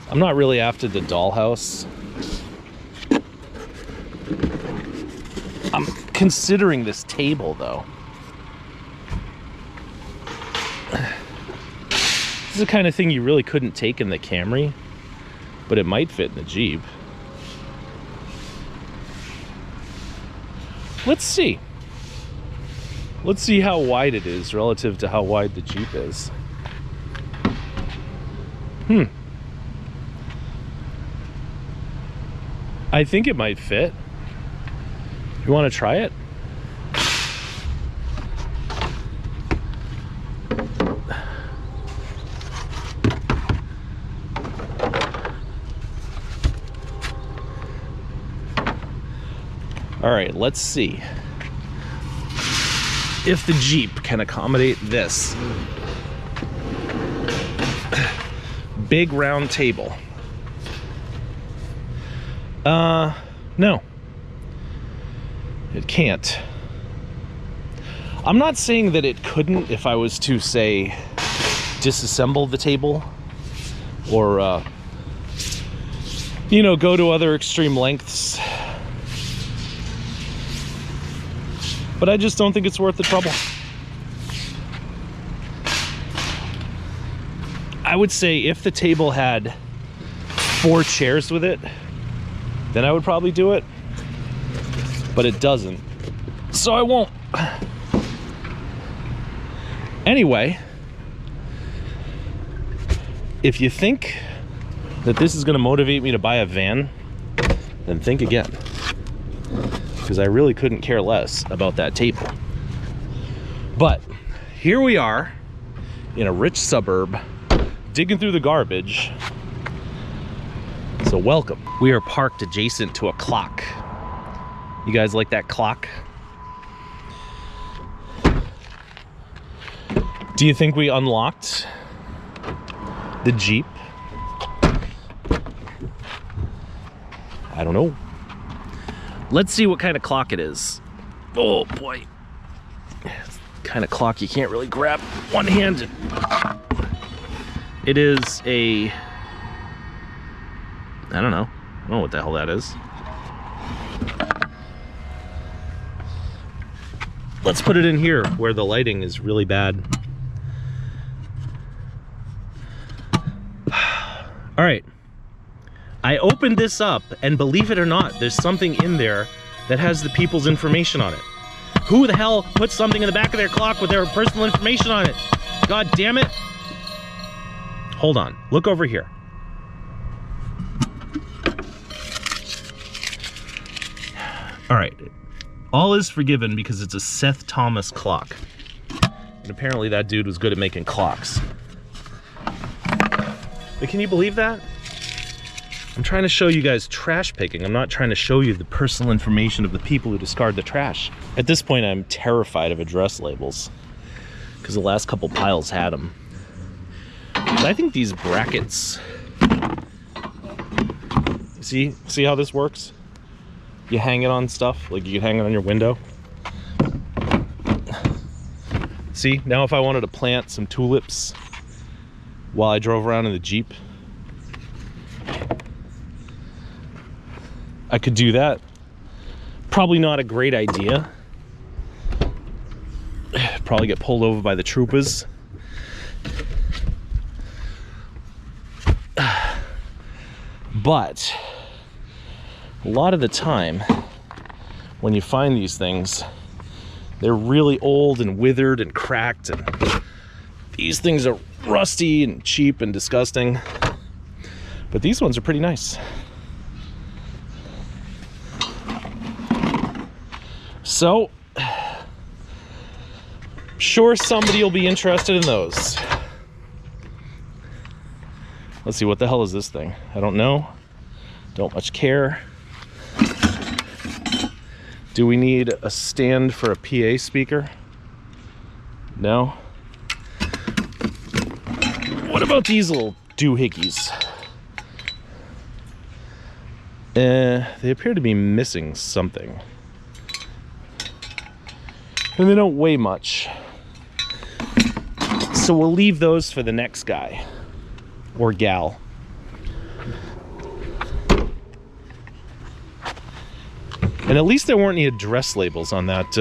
I'm not really after the dollhouse. I'm considering this table though. This is the kind of thing you really couldn't take in the Camry, but it might fit in the Jeep. Let's see. Let's see how wide it is relative to how wide the Jeep is. I think it might fit. You want to try it? All right, let's see if the Jeep can accommodate this. Big round table. No. It can't. I'm not saying that it couldn't if I was to, say, disassemble the table or, you know, go to other extreme lengths. But I just don't think it's worth the trouble. I would say if the table had 4 chairs with it, then I would probably do it. But it doesn't. So I won't. Anyway, if you think that this is going to motivate me to buy a van, then think again. Because I really couldn't care less about that table. But here we are in a rich suburb, digging through the garbage. So welcome. We are parked adjacent to a clock. You guys like that clock? Do you think we unlocked the Jeep? I don't know. Let's see what kind of clock it is. Oh boy. It's the kind of clock you can't really grab one-handed. It is a... I don't know what the hell that is. Let's put it in here where the lighting is really bad. All right. I opened this up, and believe it or not, there's something in there that has the people's information on it. Who the hell puts something in the back of their clock with their personal information on it? God damn it. Hold on. Look over here. All right. All is forgiven because it's a Seth Thomas clock. And apparently that dude was good at making clocks. But can you believe that? I'm trying to show you guys trash picking. I'm not trying to show you the personal information of the people who discard the trash. At this point, I'm terrified of address labels because the last couple piles had them. But I think these brackets, see how this works? You hang it on stuff, like you can hang it on your window. See, now if I wanted to plant some tulips while I drove around in the Jeep, I could do that. Probably not a great idea. Probably get pulled over by the troopers. But a lot of the time when you find these things, they're really old and withered and cracked, and these things are rusty and cheap and disgusting. But these ones are pretty nice. So, sure, somebody will be interested in those. Let's see, what the hell is this thing? I don't know. Don't much care. Do we need a stand for a PA speaker? No. What about these little doohickeys? They appear to be missing something. And they don't weigh much. So we'll leave those for the next guy or gal. And at least there weren't any address labels on that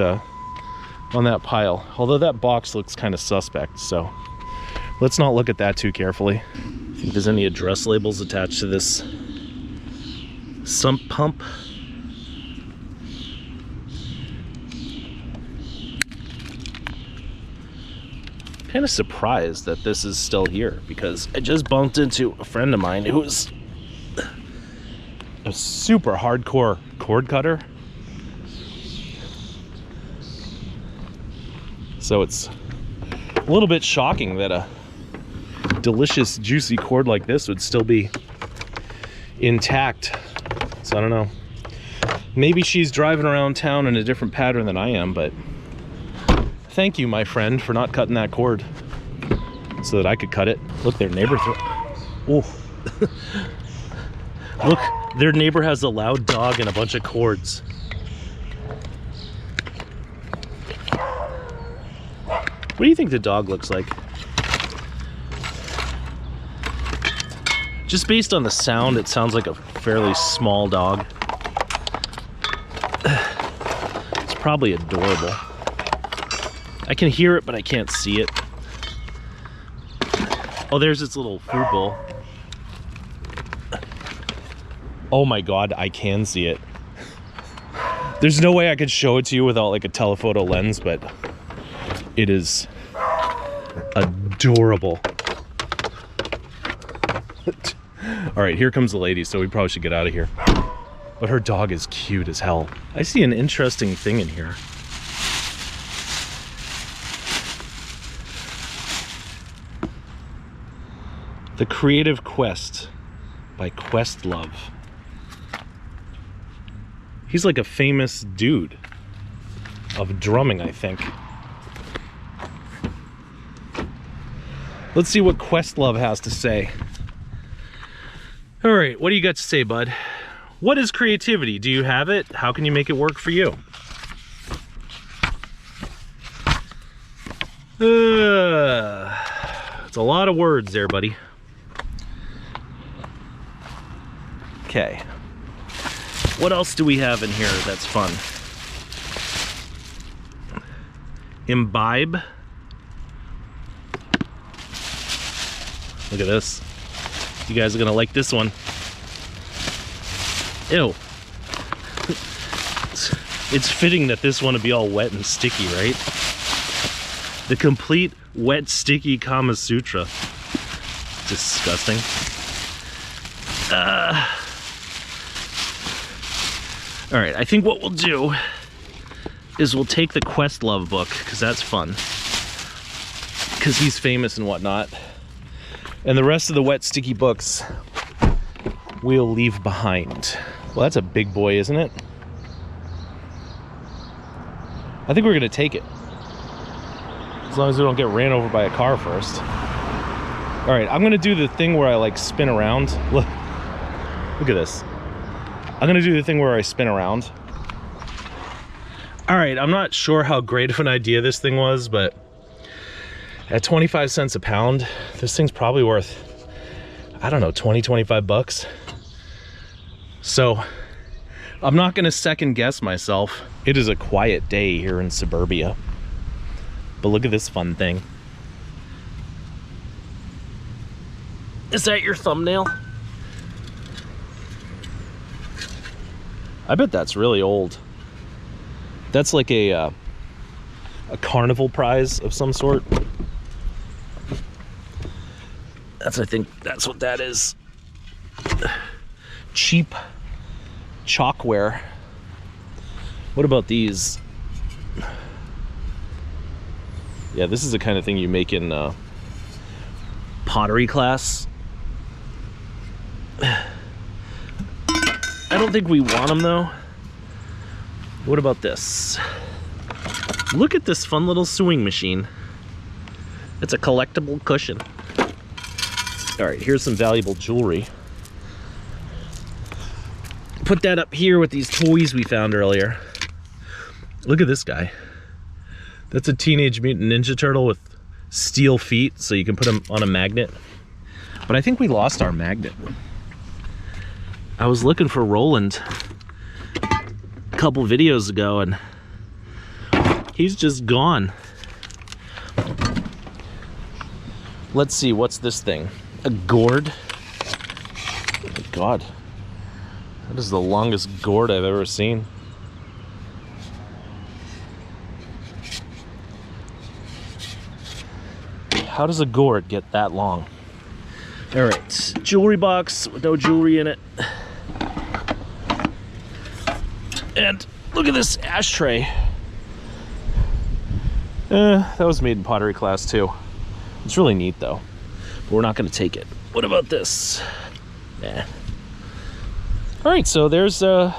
pile. Although that box looks kind of suspect, so let's not look at that too carefully. Think there's any address labels attached to this sump pump. Kind of surprised that this is still here because I just bumped into a friend of mine who's a super hardcore cord cutter. So it's a little bit shocking that a delicious juicy cord like this would still be intact. So I don't know. Maybe she's driving around town in a different pattern than I am, but thank you, my friend, for not cutting that cord so that I could cut it. Look, their neighbor oh. Look, their neighbor has a loud dog and a bunch of cords. What do you think the dog looks like? Just based on the sound, it sounds like a fairly small dog. It's probably adorable. I can hear it, but I can't see it. Oh, there's its little food bowl. Oh my God, I can see it. There's no way I could show it to you without like a telephoto lens, but it is adorable. All right, here comes the lady, so we probably should get out of here. But her dog is cute as hell. I see an interesting thing in here. The Creative Quest by Questlove. He's like a famous dude of drumming, I think. Let's see what Questlove has to say. All right, what do you got to say, bud? What is creativity? Do you have it? How can you make it work for you? It's a lot of words there, buddy. Okay. What else do we have in here that's fun? Imbibe. Look at this. You guys are gonna like this one. Ew. It's fitting that this one would be all wet and sticky, right? The complete wet, sticky Kama Sutra. Disgusting. All right, I think what we'll do is we'll take the Questlove book, because that's fun. Because he's famous and whatnot. And the rest of the wet, sticky books we'll leave behind. Well, that's a big boy, isn't it? I think we're gonna take it. As long as we don't get ran over by a car first. All right, I'm gonna do the thing where I like spin around. Look at this. I'm gonna do the thing where I spin around. All right, I'm not sure how great of an idea this thing was, but at 25 cents a pound, this thing's probably worth, I don't know, 20, 25 bucks. So I'm not gonna second guess myself. It is a quiet day here in suburbia. But look at this fun thing. Is that your thumbnail? I bet that's really old. That's like a carnival prize of some sort. I think that's what that is. Cheap chalkware. What about these? Yeah, this is the kind of thing you make in pottery class. I don't think we want them though. What about this? Look at this fun little sewing machine. It's a collectible cushion. All right, here's some valuable jewelry. Put that up here with these toys we found earlier. Look at this guy. That's a Teenage Mutant Ninja Turtle with steel feet, so you can put him on a magnet. But I think we lost our magnet. I was looking for Roland. a couple videos ago, and he's just gone. Let's see, what's this thing? A gourd? Oh my God. That is the longest gourd I've ever seen. How does a gourd get that long? All right, jewelry box with no jewelry in it. And look at this ashtray. That was made in pottery class too. It's really neat though, but we're not gonna take it. What about this? Nah. All right, so there's their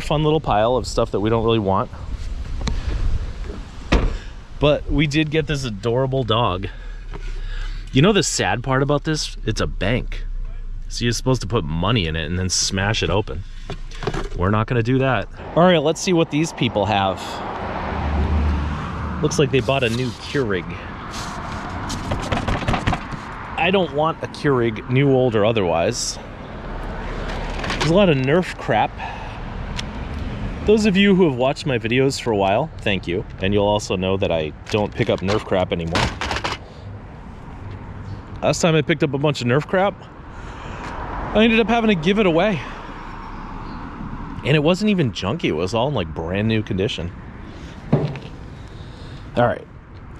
fun little pile of stuff that we don't really want. But we did get this adorable dog. You know the sad part about this? It's a bank. So you're supposed to put money in it and then smash it open. We're not gonna do that. All right, let's see what these people have. Looks like they bought a new Keurig. I don't want a Keurig, new, old, or otherwise. There's a lot of Nerf crap. Those of you who have watched my videos for a while, thank you. And you'll also know that I don't pick up Nerf crap anymore. Last time I picked up a bunch of Nerf crap, I ended up having to give it away. And it wasn't even junky, it was all in like brand new condition. All right,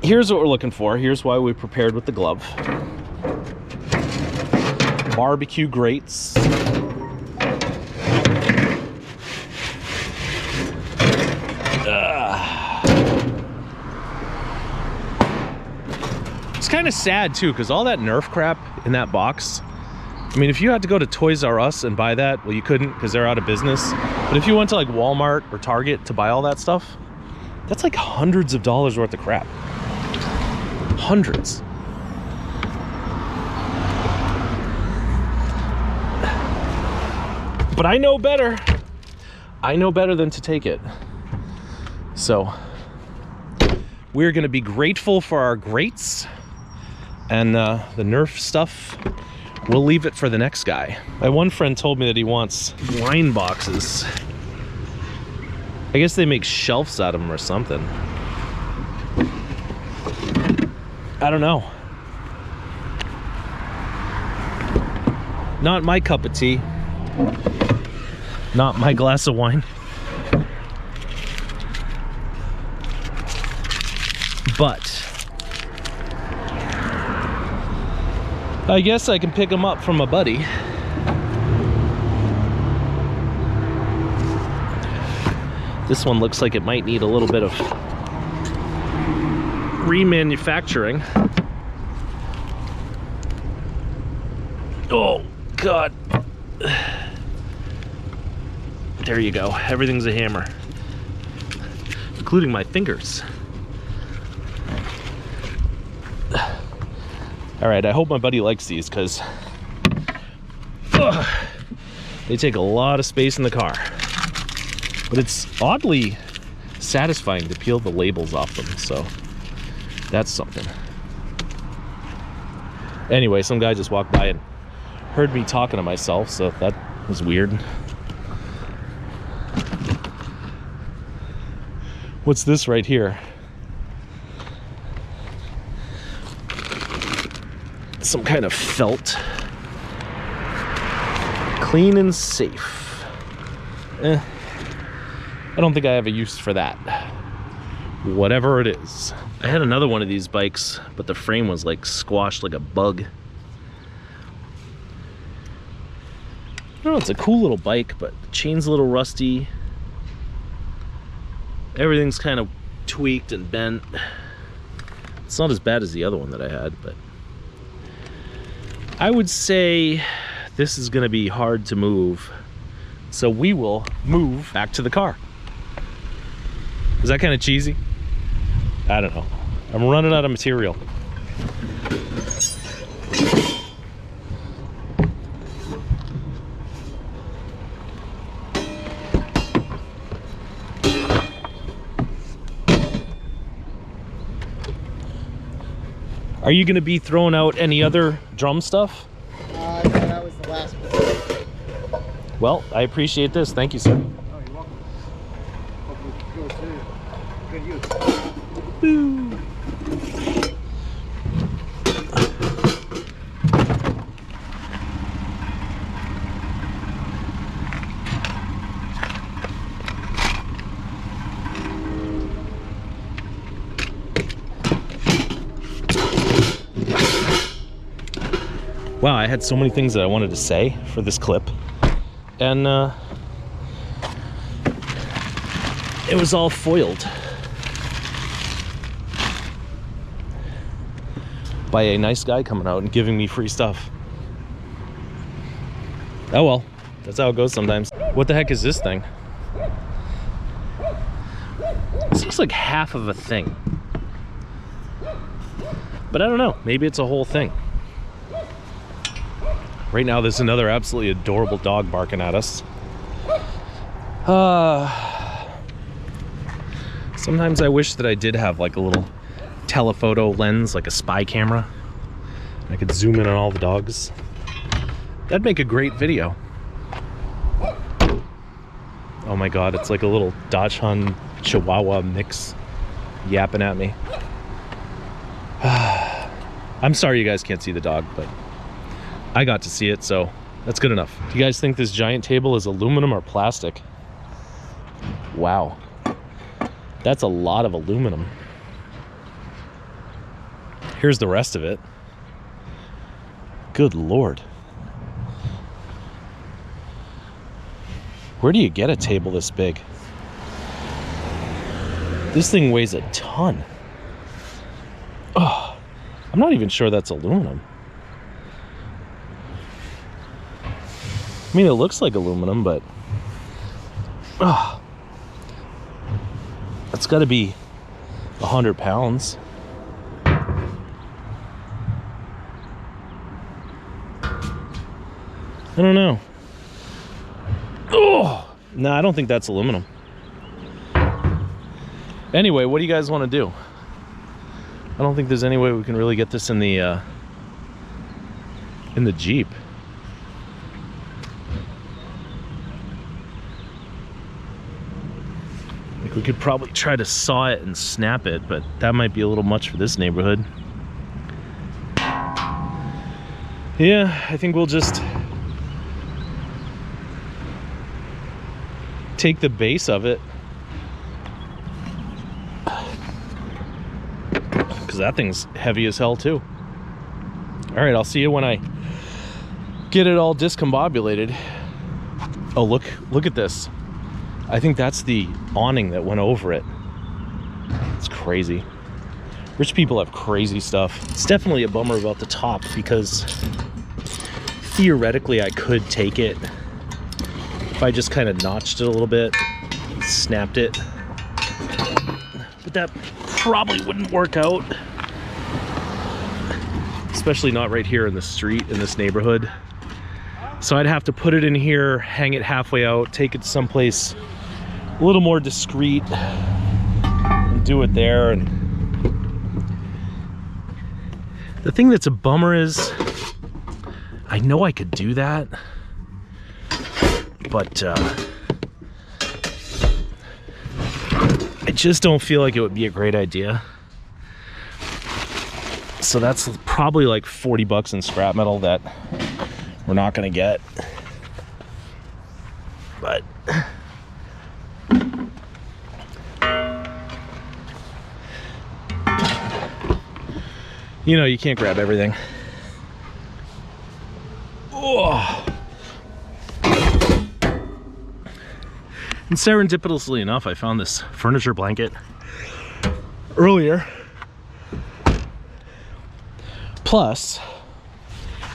here's what we're looking for. Here's why we prepared with the glove. Barbecue grates. It's kind of sad too, because all that Nerf crap in that box, I mean, if you had to go to Toys R Us and buy that, well, you couldn't because they're out of business. But if you went to like Walmart or Target to buy all that stuff, that's like hundreds of dollars worth of crap. Hundreds. But I know better. I know better than to take it. So we're gonna be grateful for our grates, and the Nerf stuff, we'll leave it for the next guy. My one friend told me that he wants wine boxes. I guess they make shelves out of them or something. I don't know. Not my cup of tea. Not my glass of wine. But I guess I can pick them up from a buddy. This one looks like it might need a little bit of remanufacturing. Oh God. There you go. Everything's a hammer, including my fingers. All right, I hope my buddy likes these, because they take a lot of space in the car. But it's oddly satisfying to peel the labels off them, so that's something. Anyway, some guy just walked by and heard me talking to myself, so that was weird. What's this right here? Some kind of felt. Clean and safe. I don't think I have a use for that. Whatever it is. I had another one of these bikes, but the frame was like squashed like a bug. I don't know, it's a cool little bike, but the chain's a little rusty. Everything's kind of tweaked and bent. It's not as bad as the other one that I had, but I would say this is gonna be hard to move. So we will move back to the car. Is that kind of cheesy? I don't know. I'm running out of material. Are you gonna be throwing out any other drum stuff? No, that was the last one. Well, I appreciate this. Thank you, sir. Oh, you're welcome. Hope it goes to good use. Woo. Wow, I had so many things that I wanted to say for this clip, and it was all foiled by a nice guy coming out and giving me free stuff. Oh well, that's how it goes sometimes. What the heck is this thing? This looks like half of a thing, but I don't know, maybe it's a whole thing. Right now there's another absolutely adorable dog barking at us. Sometimes I wish that I did have like a little telephoto lens, like a spy camera. I could zoom in on all the dogs. That'd make a great video. Oh my god, it's like a little Dachshund Chihuahua mix yapping at me. I'm sorry you guys can't see the dog, but I got to see it, so that's good enough. Do you guys think this giant table is aluminum or plastic? Wow. That's a lot of aluminum. Here's the rest of it. Good Lord. Where do you get a table this big? This thing weighs a ton. Oh, I'm not even sure that's aluminum. I mean, it looks like aluminum, but that's got to be 100 pounds. I don't know. Oh, no, I don't think that's aluminum. Anyway, what do you guys want to do? I don't think there's any way we can really get this in the Jeep. We could probably try to saw it and snap it, but that might be a little much for this neighborhood. Yeah, I think we'll just take the base of it, because that thing's heavy as hell too. All right, I'll see you when I get it all discombobulated. Oh, look at this. I think that's the awning that went over it. It's crazy. Rich people have crazy stuff. It's definitely a bummer about the top, because theoretically I could take it if I just kind of notched it a little bit, snapped it. But that probably wouldn't work out. Especially not right here in the street, in this neighborhood. So I'd have to put it in here, hang it halfway out, take it someplace a little more discreet, and do it there. And the thing that's a bummer is, I know I could do that, but I just don't feel like it would be a great idea. So that's probably like 40 bucks in scrap metal that we're not gonna get. But you know, you can't grab everything. Oh. And serendipitously enough, I found this furniture blanket earlier. Plus,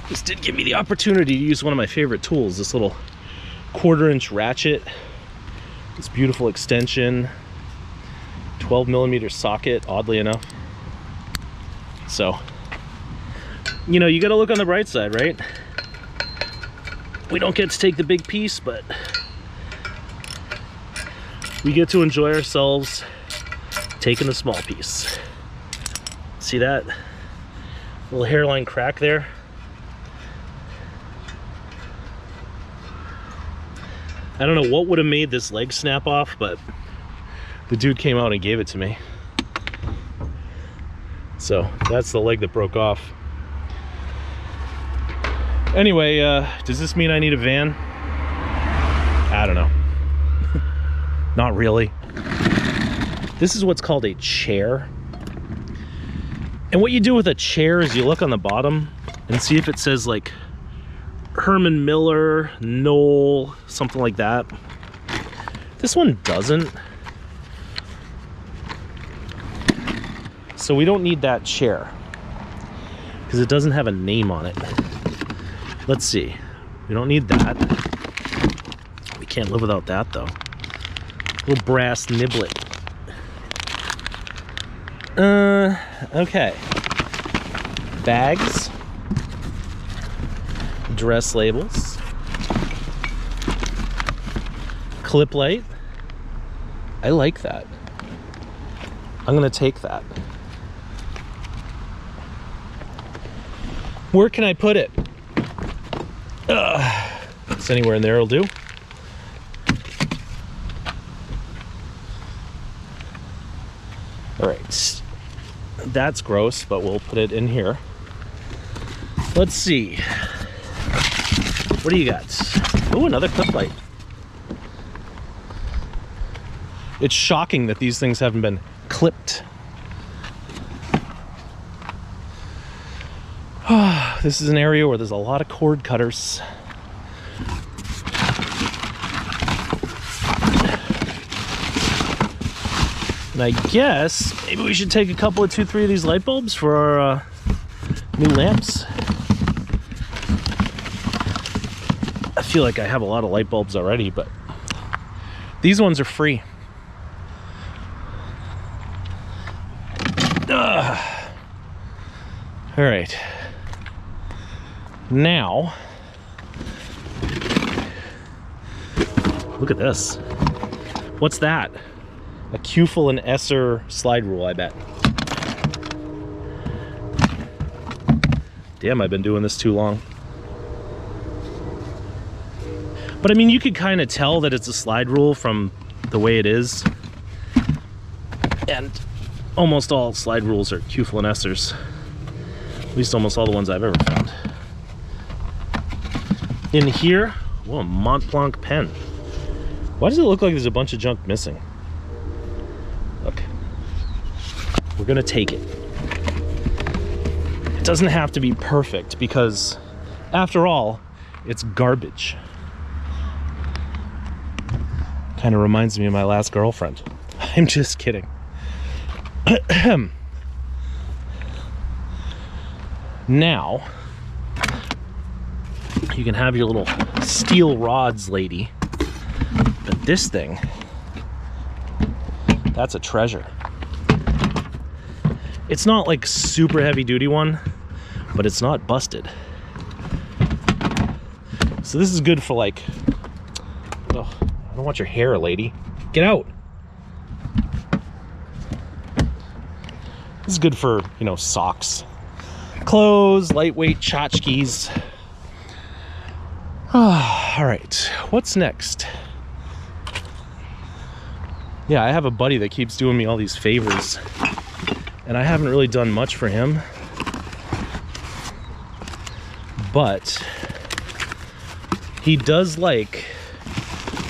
this did give me the opportunity to use one of my favorite tools, this little 1/4-inch ratchet, this beautiful extension, 12mm socket, oddly enough. So, you know, you gotta look on the bright side, right? We don't get to take the big piece, but we get to enjoy ourselves taking the small piece. See that little hairline crack there? I don't know what would have made this leg snap off, but the dude came out and gave it to me. So that's the leg that broke off. Anyway, does this mean I need a van? I don't know. Not really. This is what's called a chair. And what you do with a chair is you look on the bottom and see if it says like Herman Miller, Knoll, something like that. This one doesn't. So we don't need that chair because it doesn't have a name on it. Let's see. We don't need that. We can't live without that though. Little brass niblet. Okay. Bags. Dress labels. Clip light. I like that. I'm gonna take that. Where can I put it? It's anywhere in there will do. All right, that's gross, but we'll put it in here. Let's see. What do you got? Oh, another clip light. It's shocking that these things haven't been clipped. This is an area where there's a lot of cord cutters. And I guess maybe we should take a couple of 2, 3 of these light bulbs for our new lamps. I feel like I have a lot of light bulbs already, but these ones are free. All right. Now, look at this. What's that? A Kufel and Esser slide rule, I bet. Damn, I've been doing this too long. But I mean, you could kind of tell that it's a slide rule from the way it is. And almost all slide rules are Kufel and Essers. At least almost all the ones I've ever found. In here, whoa, a Mont Blanc pen. Why does it look like there's a bunch of junk missing? Look, we're gonna take it. It doesn't have to be perfect because, after all, it's garbage. Kind of reminds me of my last girlfriend. I'm just kidding. Now, you can have your little steel rods, lady. But this thing, that's a treasure. It's not like super heavy duty one, but it's not busted. So this is good for like, oh, I don't want your hair, lady. Get out. This is good for, you know, socks, clothes, lightweight tchotchkes. All right, what's next? Yeah, I have a buddy that keeps doing me all these favors, and I haven't really done much for him. But he does like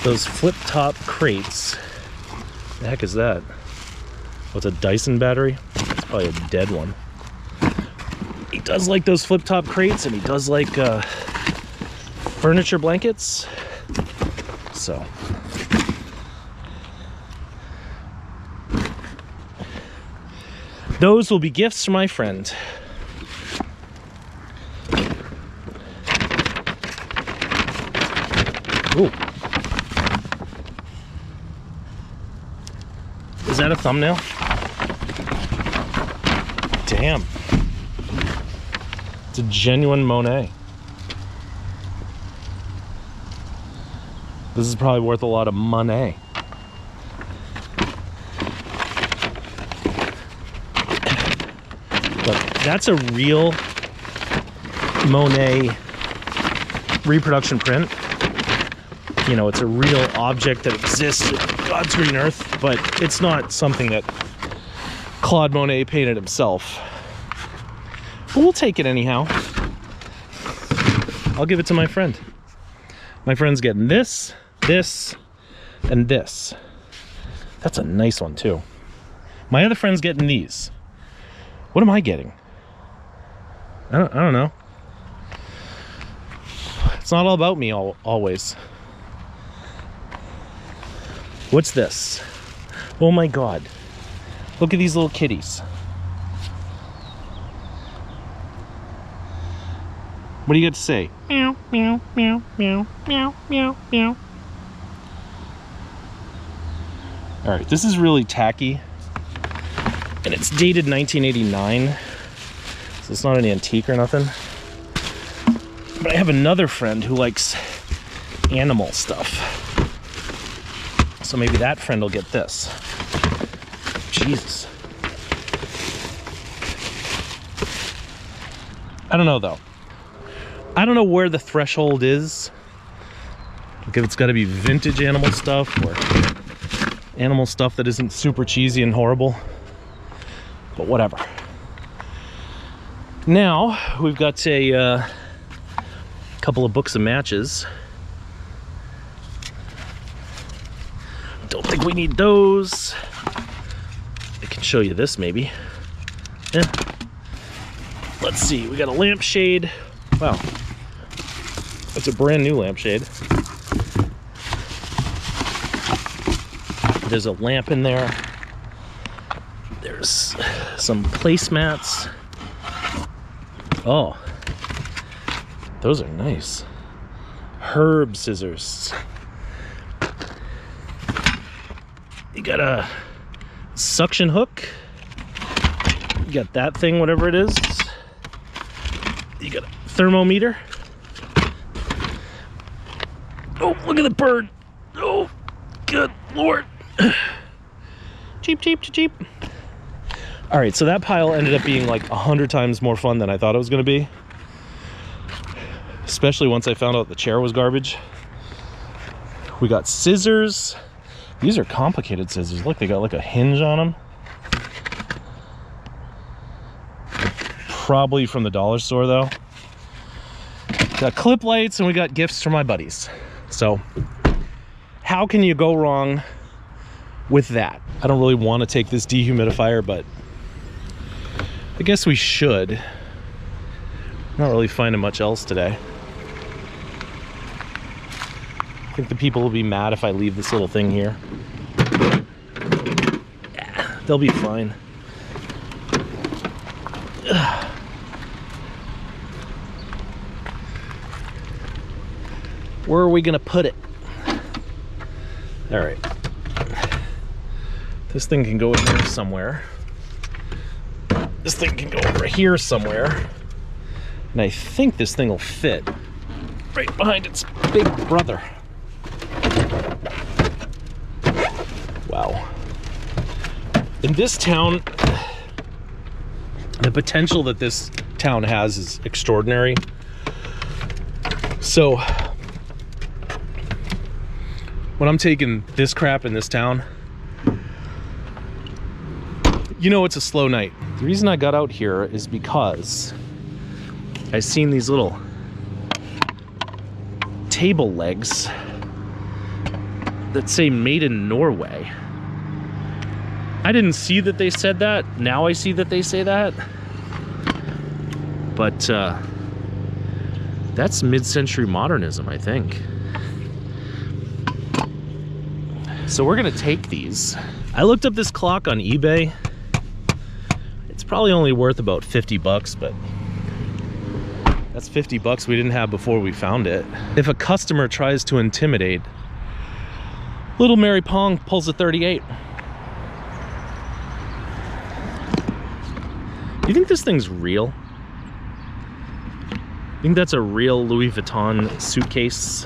those flip-top crates. The heck is that? Oh, it's a Dyson battery? It's probably a dead one. He does like those flip-top crates, and he does like furniture blankets. So those will be gifts from my friend. Ooh. Is that a thumbnail? Damn. It's a genuine Monet. This is probably worth a lot of money. Look, that's a real Monet reproduction print. you know, it's a real object that exists in God's green earth, but it's not something that Claude Monet painted himself. But we'll take it anyhow. I'll give it to my friend. My friend's getting this, this, and this. That's a nice one too. My other friend's getting these. What am I getting? I don't know. It's not all about me always. What's this? Oh my God. Look at these little kitties. What do you got to say? Meow, meow, meow, meow, meow, meow, meow. All right, this is really tacky. And it's dated 1989. So it's not an antique or nothing. But I have another friend who likes animal stuff. So maybe that friend will get this. Jesus. I don't know though. I don't know where the threshold is. Like if it's got to be vintage animal stuff or animal stuff that isn't super cheesy and horrible. But whatever. Now we've got a couple of books of matches. Don't think we need those. I can show you this maybe. Yeah. Let's see, we got a lampshade. Wow, that's a brand new lampshade. There's a lamp in there. There's some placemats. Oh, those are nice. Herb scissors. You got a suction hook. You got that thing, whatever it is. You got a thermometer. Oh, look at the bird. Oh, good Lord. Cheap, cheap, cheap. All right, so that pile ended up being like 100 times more fun than I thought it was gonna be. Especially once I found out the chair was garbage. We got scissors. These are complicated scissors. Look, they got like a hinge on them. Probably from the dollar store though. Got clip lights and we got gifts from my buddies. So how can you go wrong with that? I don't really want to take this dehumidifier, but I guess we should. Not really finding much else today. I think the people will be mad if I leave this little thing here. Yeah, they'll be fine. Ugh. Where are we gonna put it? All right. This thing can go in there somewhere. This thing can go over here somewhere. And I think this thing will fit right behind its big brother. Wow. In this town, the potential that this town has is extraordinary. So when I'm taking this crap in this town, you know it's a slow night. The reason I got out here is because I seen these little table legs that say made in Norway. I didn't see that they said that. Now I see that they say that. But that's mid-century modernism, I think. So we're gonna take these. I looked up this clock on eBay. It's probably only worth about 50 bucks, but that's 50 bucks we didn't have before we found it. If a customer tries to intimidate, little Mary Pong pulls a 38. Do you think this thing's real? You think that's a real Louis Vuitton suitcase?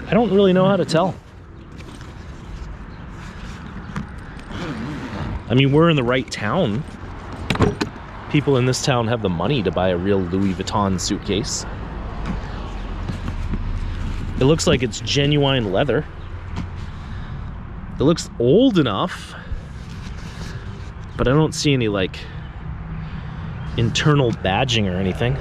I don't really know how to tell. I mean, we're in the right town. people in this town have the money to buy a real Louis Vuitton suitcase. It looks like it's genuine leather. It looks old enough, but I don't see any like internal badging or anything.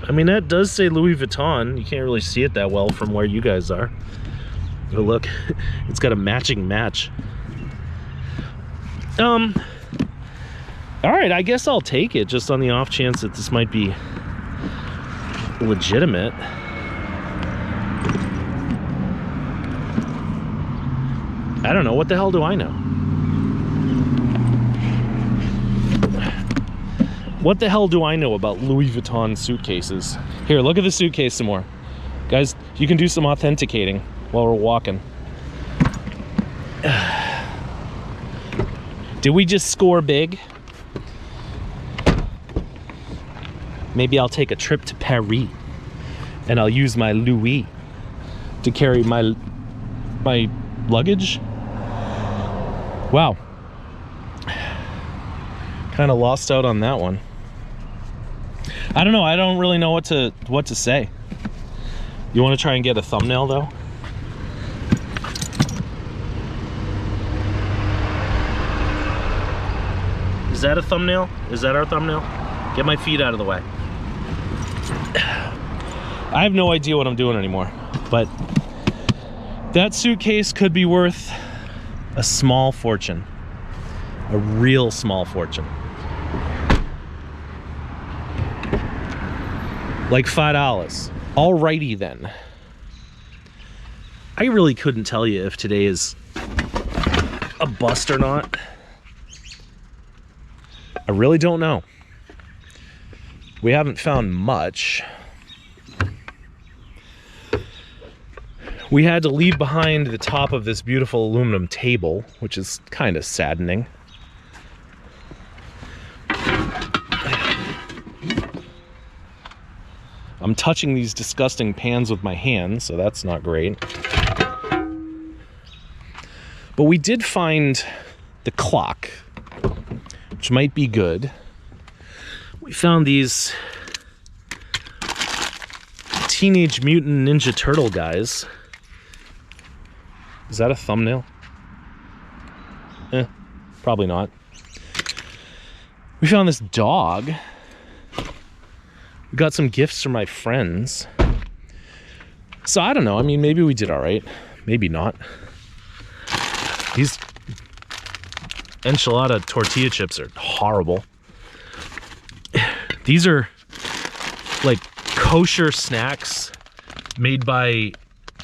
I mean, that does say Louis Vuitton. You can't really see it that well from where you guys are. Oh, look, it's got a matching match. All right, I guess I'll take it just on the off chance that this might be legitimate. I don't know. What the hell do I know? What the hell do I know about Louis Vuitton suitcases? Here, look at the suitcase some more. Guys, you can do some authenticating while we're walking. Did we just score big? Maybe I'll take a trip to Paris and I'll use my Louis to carry my luggage. Wow. Kind of lost out on that one. I don't know. I don't really know what to say. You want to try and get a thumbnail though? Is that a thumbnail? Is that our thumbnail? Get my feet out of the way. I have no idea what I'm doing anymore, but that suitcase could be worth a small fortune. A real small fortune. Like $5. Alrighty then. I really couldn't tell you if today is a bust or not. I really don't know. We haven't found much. We had to leave behind the top of this beautiful aluminum table, which is kind of saddening. I'm touching these disgusting pans with my hands, so that's not great. But we did find the clock, which might be good. We found these Teenage Mutant Ninja Turtle guys. Is that a thumbnail? Probably not. We found this dog. We got some gifts from my friends. So I don't know. I mean, maybe we did all right. Maybe not. These enchilada tortilla chips are horrible. These are like kosher snacks made by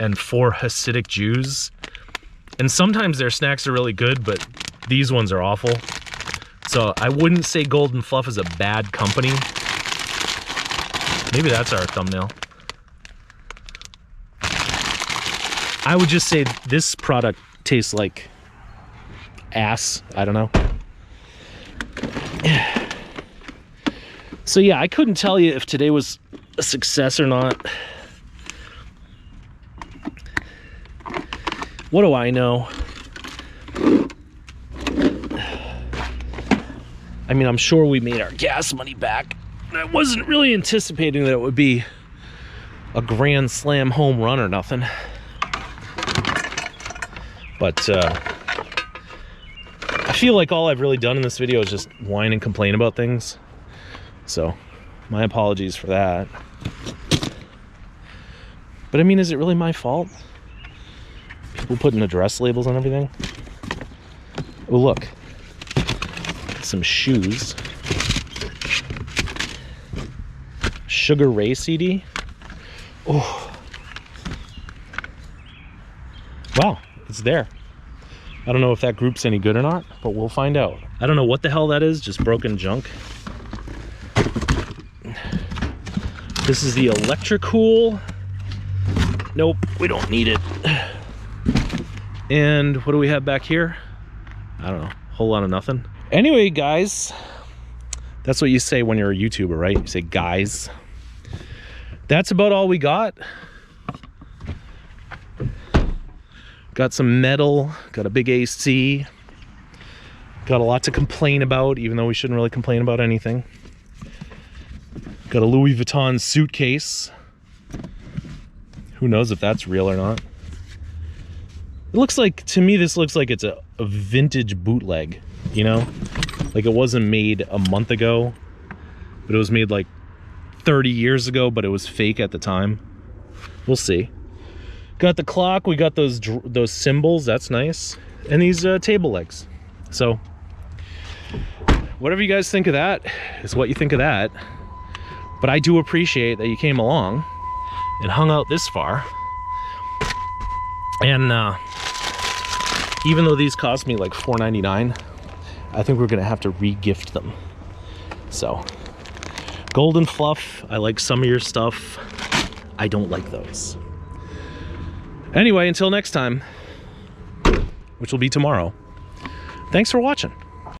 and for Hasidic Jews. And sometimes their snacks are really good, but these ones are awful. So I wouldn't say Golden Fluff is a bad company. Maybe that's our thumbnail. I would just say this product tastes like ass. I don't know. So yeah, I couldn't tell you if today was a success or not. What do I know? I mean, I'm sure we made our gas money back. I wasn't really anticipating that it would be a grand slam home run or nothing. But I feel like all I've really done in this video is just whine and complain about things. So my apologies for that. But I mean, is it really my fault? People putting address labels on everything. Oh, look. Some shoes. Sugar Ray CD. Oh. Wow, it's there. I don't know if that group's any good or not, but we'll find out. I don't know what the hell that is, just broken junk. This is the Electricool. Nope, we don't need it. And what do we have back here? I don't know, a whole lot of nothing. Anyway, guys, that's what you say when you're a YouTuber, right? You say guys. That's about all we got. Got some metal, got a big AC. Got a lot to complain about, even though we shouldn't really complain about anything. Got a Louis Vuitton suitcase. Who knows if that's real or not. It looks like, to me, this looks like it's a vintage bootleg, you know? Like it wasn't made a month ago, but it was made like 30 years ago, but it was fake at the time. We'll see. Got the clock, we got those symbols, that's nice. And these table legs. So, whatever you guys think of that is what you think of that. But I do appreciate that you came along and hung out this far. And even though these cost me like $4.99, I think we're gonna have to re-gift them. So, Golden Fluff, I like some of your stuff. I don't like those. Anyway, until next time, which will be tomorrow, thanks for watching.